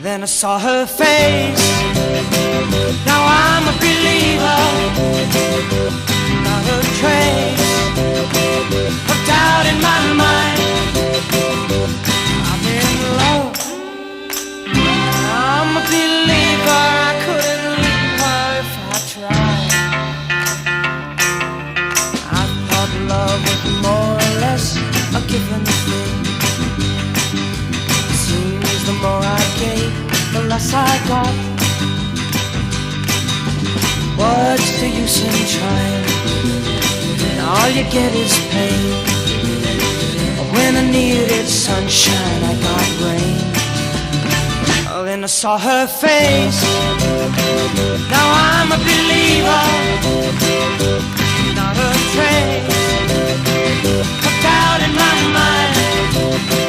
Then I saw her face. Now I'm a believer. Not a trace of doubt in my mind. I'm in love. I'm a believer. I couldn't leave her if I tried. I thought love was more or less a given thing. Seems the more I gave, the less I got. What's the use in trying? All you get is pain. When I needed sunshine, I got rain. Oh, then I saw her face. Now I'm a believer. Not a trace of doubt in my mind.